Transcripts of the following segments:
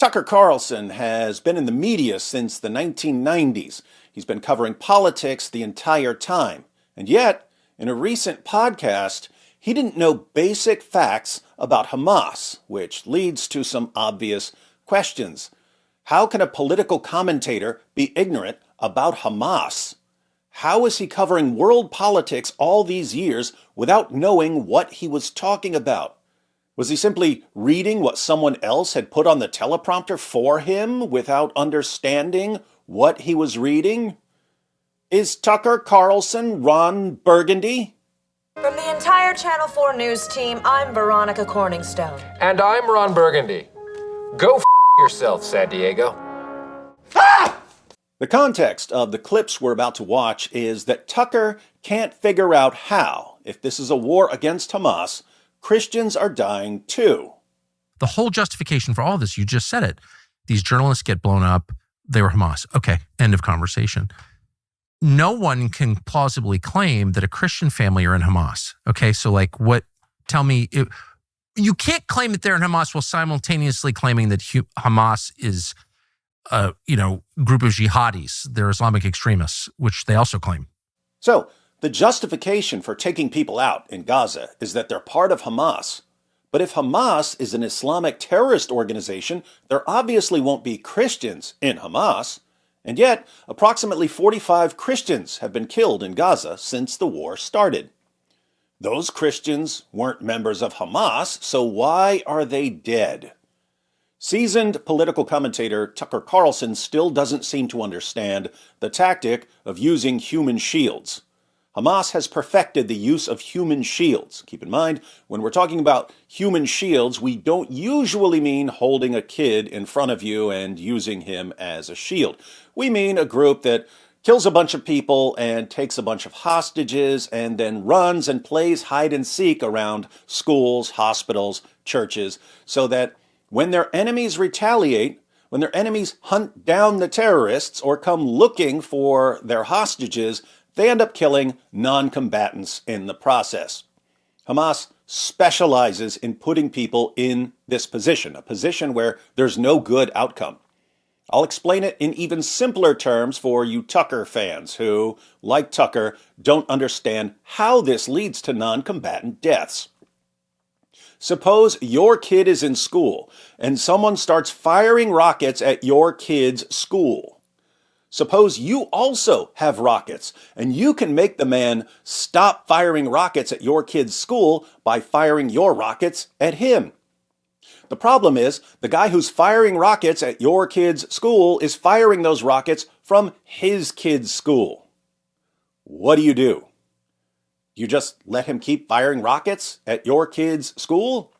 Tucker Carlson has been in the media since the 1990s. He's been covering politics the entire time. And yet, in a recent podcast, he didn't know basic facts about Hamas, which leads to some obvious questions. How can a political commentator be ignorant about Hamas? How is he covering world politics all these years without knowing what he was talking about? Was he simply reading what someone else had put on the teleprompter for him without understanding what he was reading? Is Tucker Carlson Ron Burgundy? From the entire Channel 4 News team, I'm Veronica Corningstone. And I'm Ron Burgundy. Go yourself, San Diego. Ah! The context of the clips we're about to watch is that Tucker can't figure out how, if this is a war against Hamas, Christians are dying too. The whole justification for all this, you just said it. These journalists get blown up. They were Hamas. Okay, end of conversation. No one can plausibly claim that a Christian family are in Hamas. Okay, so tell me, you can't claim that they're in Hamas while simultaneously claiming that Hamas is a group of jihadis. They're Islamic extremists, which they also claim. So, the justification for taking people out in Gaza is that they're part of Hamas. But if Hamas is an Islamic terrorist organization, there obviously won't be Christians in Hamas. And yet, approximately 45 Christians have been killed in Gaza since the war started. Those Christians weren't members of Hamas, so why are they dead? Seasoned political commentator Tucker Carlson still doesn't seem to understand the tactic of using human shields. Hamas has perfected the use of human shields. Keep in mind, when we're talking about human shields, we don't usually mean holding a kid in front of you and using him as a shield. We mean a group that kills a bunch of people and takes a bunch of hostages and then runs and plays hide and seek around schools, hospitals, churches, so that when their enemies retaliate, when their enemies hunt down the terrorists or come looking for their hostages, they end up killing non-combatants in the process. Hamas specializes in putting people in this position, a position where there's no good outcome. I'll explain it in even simpler terms for you Tucker fans who, like Tucker, don't understand how this leads to non-combatant deaths. Suppose your kid is in school and someone starts firing rockets at your kid's school. Suppose you also have rockets, and you can make the man stop firing rockets at your kid's school by firing your rockets at him. The problem is, the guy who's firing rockets at your kid's school is firing those rockets from his kid's school. What do? You just let him keep firing rockets at your kid's school?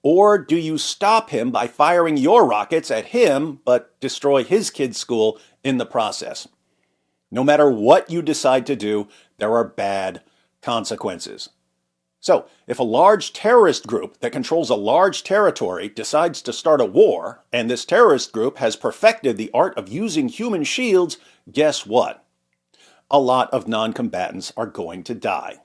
Or do you stop him by firing your rockets at him, but destroy his kid's school in the process? No matter what you decide to do, there are bad consequences. So, if a large terrorist group that controls a large territory decides to start a war, and this terrorist group has perfected the art of using human shields, guess what? A lot of non-combatants are going to die.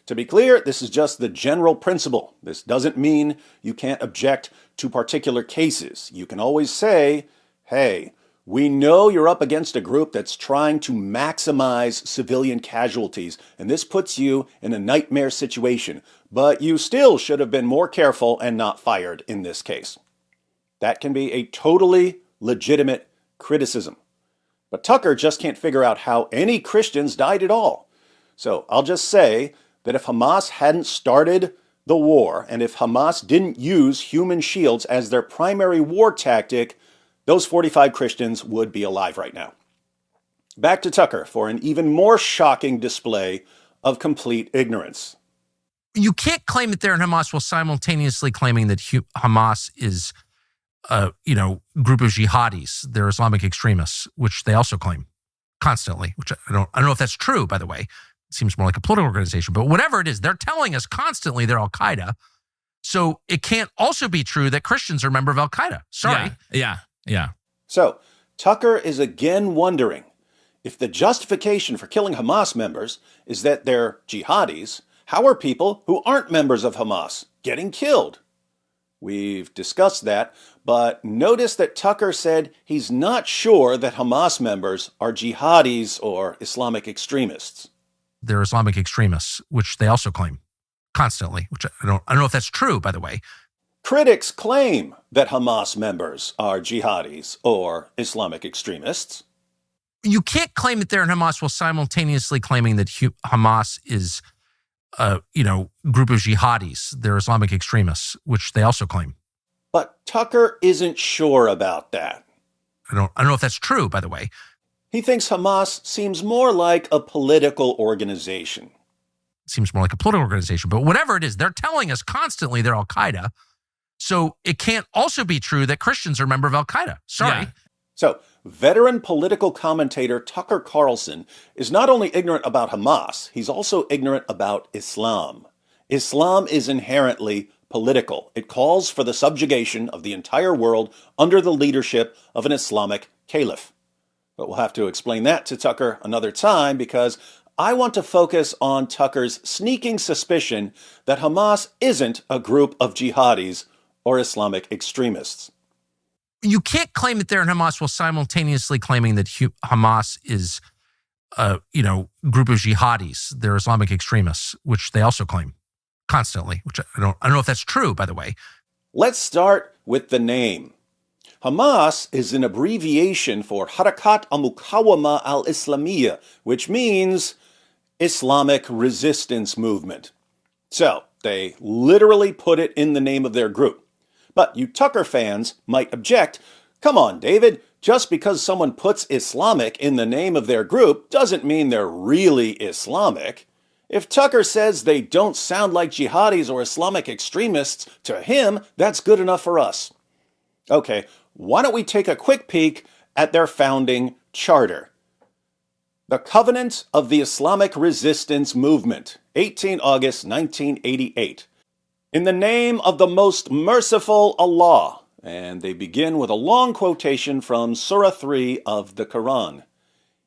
To be clear, this is just the general principle. This doesn't mean you can't object to particular cases. You can always say, hey, we know you're up against a group that's trying to maximize civilian casualties, and this puts you in a nightmare situation, but you still should have been more careful and not fired in this case. That can be a totally legitimate criticism. But Tucker just can't figure out how any Christians died at all. So I'll just say that if Hamas hadn't started the war, and if Hamas didn't use human shields as their primary war tactic, those 45 Christians would be alive right now. Back to Tucker for an even more shocking display of complete ignorance. You can't claim that they're in Hamas while simultaneously claiming that Hamas is a group of jihadis. They're Islamic extremists, which they also claim constantly, which I don't know if that's true, by the way. It seems more like a political organization, but whatever it is, they're telling us constantly they're Al-Qaeda. So it can't also be true that Christians are a member of Al-Qaeda. Sorry. Yeah. So Tucker is again wondering if the justification for killing Hamas members is that they're jihadis, how are people who aren't members of Hamas getting killed? We've discussed that, But notice that Tucker said he's not sure that Hamas members are jihadis or Islamic extremists. They're Islamic extremists, which they also claim constantly, which I don't know if that's true, by the way. Critics claim that Hamas members are jihadis or Islamic extremists. You can't claim that they're in Hamas while simultaneously claiming that Hamas is a group of jihadis. They're Islamic extremists, which they also claim. But Tucker isn't sure about that. I don't know if that's true, by the way. He thinks Hamas seems more like a political organization. It seems more like a political organization, but whatever it is, they're telling us constantly they're Al-Qaeda. So it can't also be true that Christians are a member of Al-Qaeda. Sorry. Yeah. So, veteran political commentator Tucker Carlson is not only ignorant about Hamas, he's also ignorant about Islam. Islam is inherently political. It calls for the subjugation of the entire world under the leadership of an Islamic caliph. But we'll have to explain that to Tucker another time because I want to focus on Tucker's sneaking suspicion that Hamas isn't a group of jihadis or Islamic extremists. You can't claim that they're in Hamas while simultaneously claiming that Hamas is a group of jihadis. They're Islamic extremists, which they also claim constantly, which I don't know if that's true, by the way. Let's start with the name. Hamas is an abbreviation for Harakat al-Muqawama al-Islamiyya, which means Islamic Resistance Movement. So, they literally put it in the name of their group. But you Tucker fans might object, come on, David, just because someone puts Islamic in the name of their group doesn't mean they're really Islamic. If Tucker says they don't sound like jihadis or Islamic extremists, to him, that's good enough for us. Okay, why don't we take a quick peek at their founding charter? The Covenant of the Islamic Resistance Movement, 18 August 1988. In the name of the most merciful Allah, and they begin with a long quotation from Surah 3 of the Quran.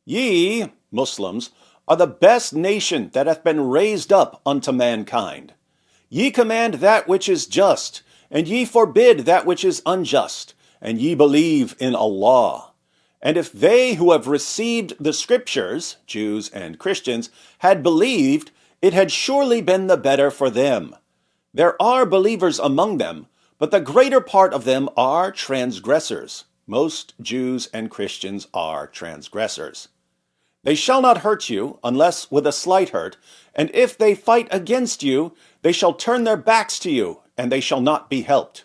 Ye, Muslims, are the best nation that hath been raised up unto mankind. Ye command that which is just, and ye forbid that which is unjust, and ye believe in Allah. And if they who have received the scriptures, Jews and Christians, had believed, it had surely been the better for them. There are believers among them, but the greater part of them are transgressors. Most Jews and Christians are transgressors. They shall not hurt you, unless with a slight hurt, and if they fight against you, they shall turn their backs to you, and they shall not be helped.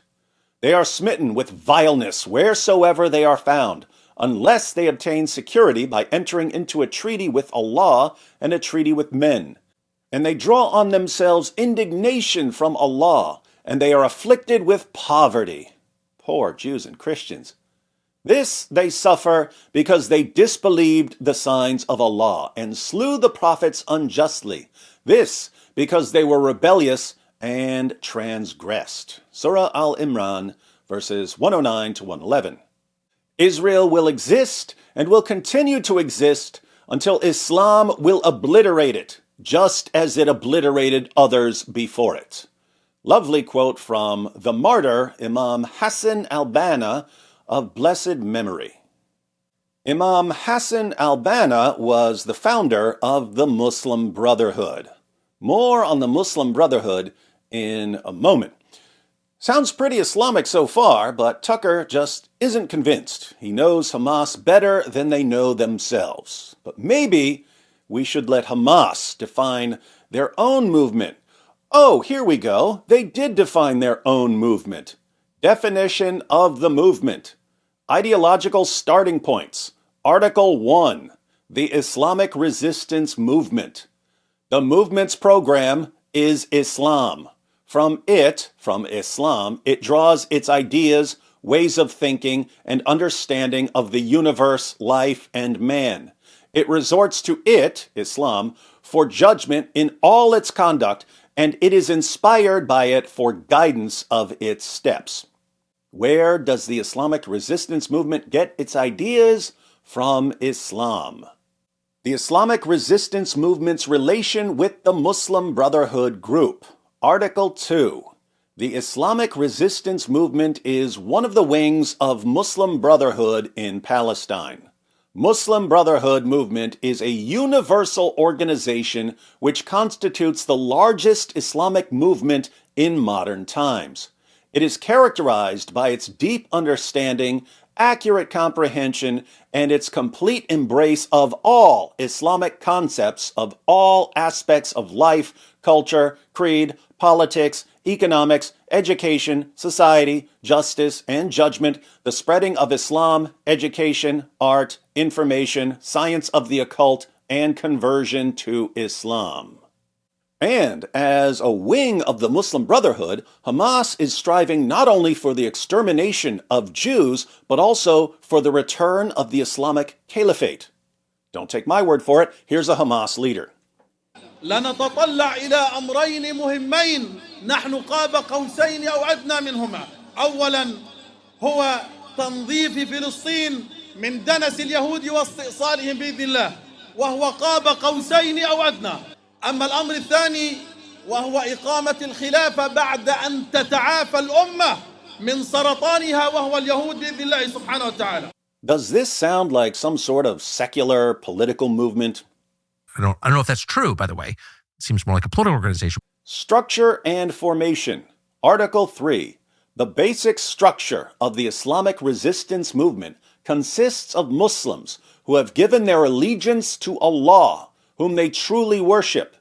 They are smitten with vileness wheresoever they are found, unless they obtain security by entering into a treaty with Allah and a treaty with men. And they draw on themselves indignation from Allah, and they are afflicted with poverty. Poor Jews and Christians. This they suffer because they disbelieved the signs of Allah and slew the prophets unjustly. This because they were rebellious and transgressed. Surah Al-Imran, verses 109 to 111. Israel will exist and will continue to exist until Islam will obliterate it, just as it obliterated others before it. Lovely quote from the martyr Imam Hassan al-Banna of blessed memory. Imam Hassan al-Banna was the founder of the Muslim Brotherhood. More on the Muslim Brotherhood in a moment. Sounds pretty Islamic so far, but Tucker just isn't convinced. He knows Hamas better than they know themselves. But maybe we should let Hamas define their own movement. Oh, here we go. They did define their own movement. Definition of the movement. Ideological starting points. Article 1. The Islamic Resistance Movement. The movement's program is Islam. From Islam, it draws its ideas, ways of thinking, and understanding of the universe, life, and man. It resorts to Islam, for judgment in all its conduct, and it is inspired by it for guidance of its steps. Where does the Islamic resistance movement get its ideas? From Islam. The Islamic resistance movement's relation with the Muslim Brotherhood group. Article 2. The Islamic resistance movement is one of the wings of Muslim Brotherhood in Palestine. Muslim Brotherhood movement is a universal organization which constitutes the largest Islamic movement in modern times. It is characterized by its deep understanding, accurate comprehension, and its complete embrace of all Islamic concepts of all aspects of life, culture, creed, politics, economics, education, society, justice, and judgment, the spreading of Islam, education, art, information, science of the occult, and conversion to Islam. And as a wing of the Muslim Brotherhood, Hamas is striving not only for the extermination of Jews, but also for the return of the Islamic Caliphate. Don't take my word for it. Here's a Hamas leader. لنتطلع إلى أمرين مهمين نحن قاب قوسين أو أدنى منهما. أولا هو تنظيف فلسطين من دنس اليهود واستئصالهم بإذن الله، وهو قاب قوسين أو أدنى. أما الأمر الثاني وهو إقامة الخلافة بعد أن تتعافى الأمة من سرطانها وهو اليهود بإذن الله سبحانه وتعالى. Does this sound like some sort of secular political movement? I don't know if that's true, by the way. It seems more like a political organization. Structure and formation. Article 3. The basic structure of the Islamic resistance movement consists of Muslims who have given their allegiance to Allah, whom they truly worship.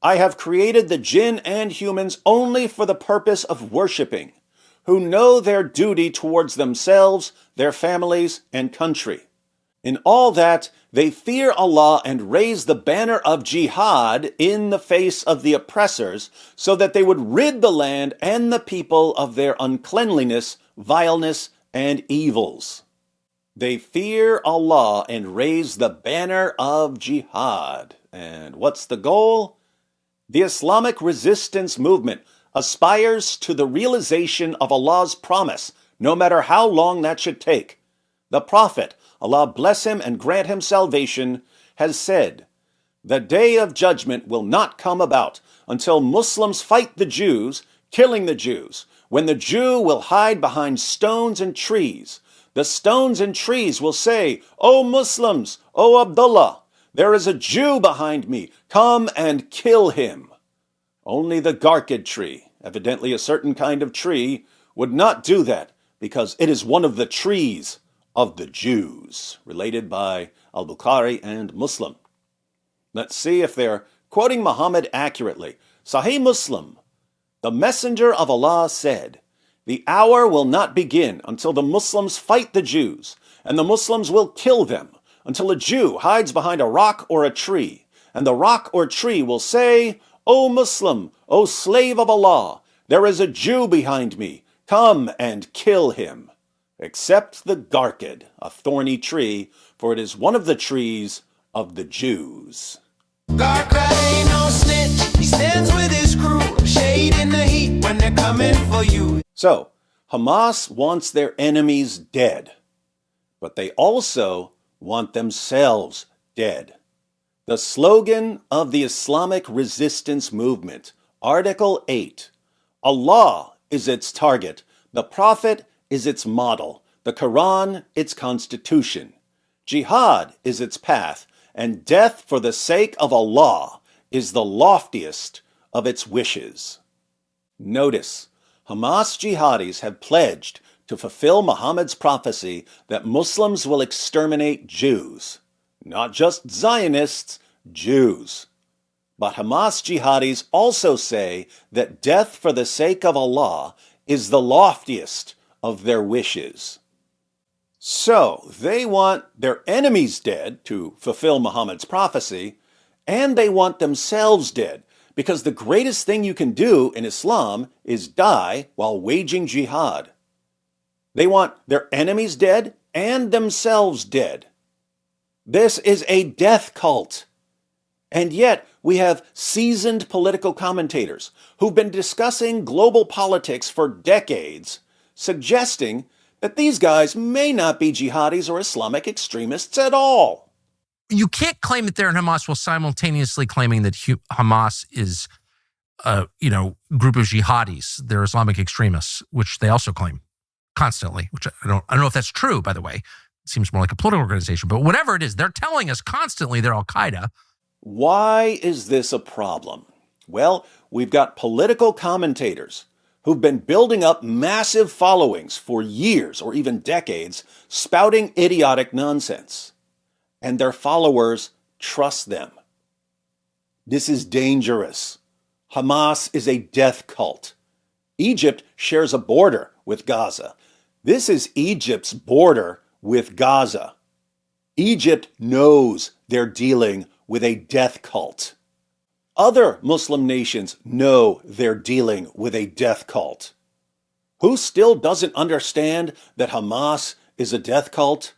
I have created the jinn and humans only for the purpose of worshiping, who know their duty towards themselves, their families, and country. In all that, they fear Allah and raise the banner of Jihad in the face of the oppressors, so that they would rid the land and the people of their uncleanliness, vileness, and evils. They fear Allah and raise the banner of Jihad. And what's the goal? The Islamic resistance movement aspires to the realization of Allah's promise, no matter how long that should take. The Prophet, Allah bless him and grant him salvation, has said, "The day of judgment will not come about until Muslims fight the Jews, killing the Jews, when the Jew will hide behind stones and trees. The stones and trees will say, 'O Muslims, O Abdullah, there is a Jew behind me, come and kill him.' Only the Garkid tree, evidently a certain kind of tree, would not do that, because it is one of the trees of the Jews," related by Al-Bukhari and Muslim. Let's see if they're quoting Muhammad accurately. Sahih Muslim, the Messenger of Allah said, "The hour will not begin until the Muslims fight the Jews, and the Muslims will kill them, until a Jew hides behind a rock or a tree, and the rock or tree will say, 'O Muslim, O slave of Allah, there is a Jew behind me, come and kill him.' Except the Garkid, a thorny tree, for it is one of the trees of the Jews." Garkid ain't no snitch, he stands with his crew, shade in the heat when they're coming for you. So, Hamas wants their enemies dead, but they also want themselves dead. The slogan of the Islamic resistance movement, Article 8, Allah is its target, the Prophet is its model, the Quran its constitution. Jihad is its path, and death for the sake of Allah is the loftiest of its wishes. Notice, Hamas jihadis have pledged to fulfill Muhammad's prophecy that Muslims will exterminate Jews. Not just Zionists, Jews. But Hamas jihadis also say that death for the sake of Allah is the loftiest of their wishes. So, they want their enemies dead to fulfill Muhammad's prophecy, and they want themselves dead, because the greatest thing you can do in Islam is die while waging jihad. They want their enemies dead and themselves dead. This is a death cult. And yet, we have seasoned political commentators who've been discussing global politics for decades, suggesting that these guys may not be jihadis or Islamic extremists at all. You can't claim that they're in Hamas while simultaneously claiming that Hamas is group of jihadis. They're Islamic extremists, which they also claim constantly, which I don't know if that's true, by the way. It seems more like a political organization, but whatever it is, they're telling us constantly they're Al-Qaeda. Why is this a problem? Well, we've got political commentators who've been building up massive followings for years or even decades, spouting idiotic nonsense. And their followers trust them. This is dangerous. Hamas is a death cult. Egypt shares a border with Gaza. This is Egypt's border with Gaza. Egypt knows they're dealing with a death cult. Other Muslim nations know they're dealing with a death cult. Who still doesn't understand that Hamas is a death cult?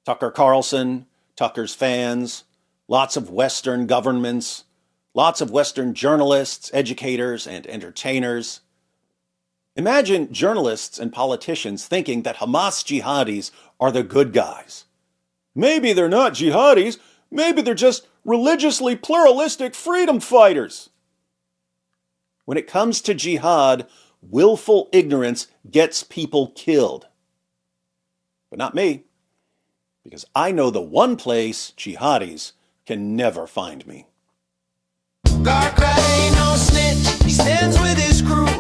Tucker Carlson, Tucker's fans, lots of Western governments, lots of Western journalists, educators, and entertainers. Imagine journalists and politicians thinking that Hamas jihadis are the good guys. Maybe they're not jihadis. Maybe they're just religiously pluralistic freedom fighters. When it comes to jihad, willful ignorance gets people killed. But not me, because I know the one place jihadis can never find me. God ain't no snitch, he stands with his crew.